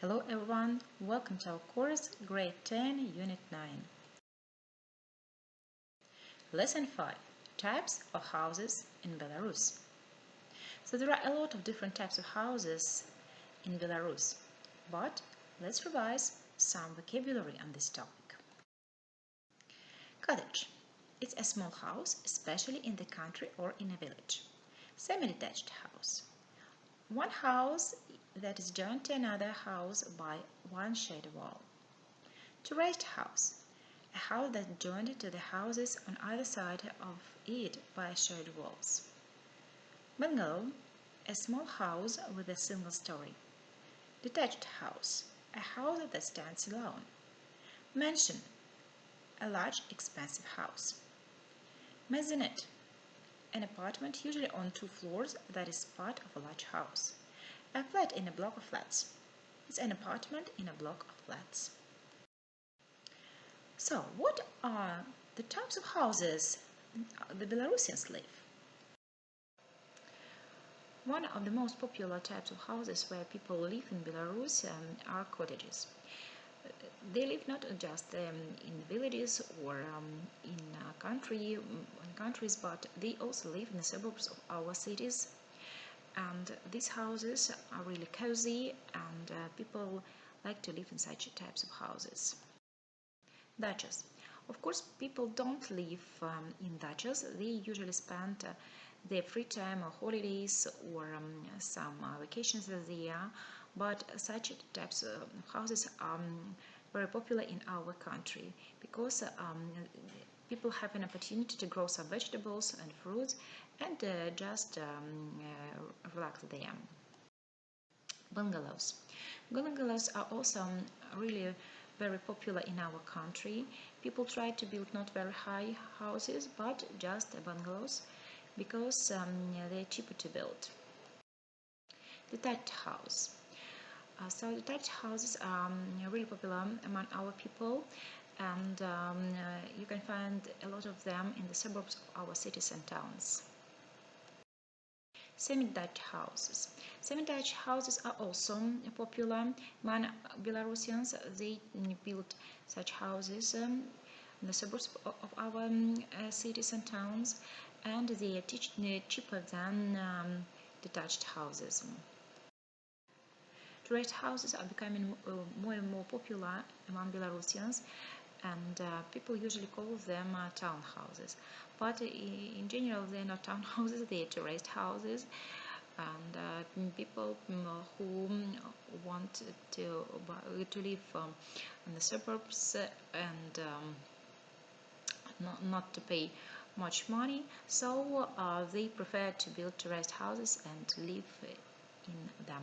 Hello everyone, welcome to our course Grade 10, Unit 9. Lesson 5. Types of houses in Belarus. So there are a lot of different types of houses in Belarus, but let's revise some vocabulary on this topic. Cottage. It's a small house, especially in the country or in a village. Semi-detached house. One house that is joined to another house by one shed wall. Terraced house. A house that is joined to the houses on either side of it by shed walls. Bungalow. A small house with a single story. Detached house. A house that stands alone. Mansion. A large, expensive house. Maisonette. An apartment usually on 2 floors that is part of a large house. A flat in a block of flats. It's an apartment in a block of flats. So, what are the types of houses the Belarusians live? One of the most popular types of houses where people live in Belarus are cottages. They live not just in villages or in countries, but they also live in the suburbs of our cities. And these houses are really cozy, and people like to live in such types of houses. Dachas. Of course, people don't live in dachas. They usually spend their free time or holidays or some vacations there. But such types of houses are very popular in our country because people have an opportunity to grow some vegetables and fruits and just relax there. Bungalows. Bungalows are also really very popular in our country. People try to build not very high houses, but just bungalows because they're cheaper to build. Detached house. So detached houses are really popular among our people, and you can find a lot of them in the suburbs of our cities and towns. Semi-detached houses. Semi-detached houses are also popular among Belarusians. They build such houses in the suburbs of our cities and towns, and they are cheaper than detached houses. Terraced houses are becoming more and more popular among Belarusians, and people usually call them townhouses. But in general, they're not townhouses, they're terraced houses, and people who want to live in the suburbs and not to pay much money, so they prefer to build terraced houses and live in them.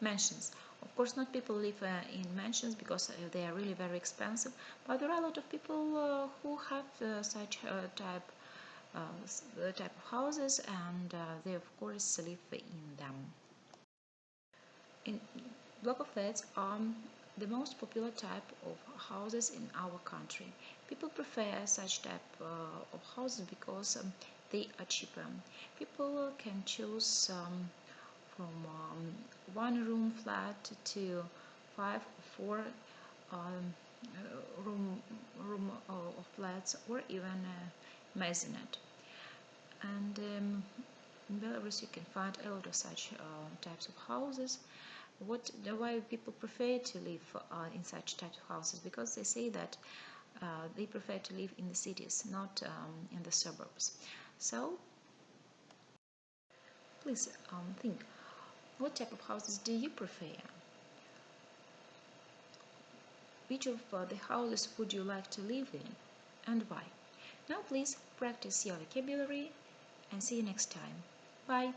Mansions. Of course, not people live in mansions because they are really very expensive, but there are a lot of people who have such type of houses, and they of course live in them. In block of flats are the most popular type of houses in our country. People prefer such type of houses because they are cheaper. People can choose from 1-room flat to 5 or 4 room of flats, or even maisonette. And in Belarus you can find a lot of such types of houses. Why people prefer to live in such types of houses? Because they say that they prefer to live in the cities, not in the suburbs. So please think, what type of houses do you prefer? Which of the houses would you like to live in, and why? Now please practice your vocabulary and see you next time. Bye!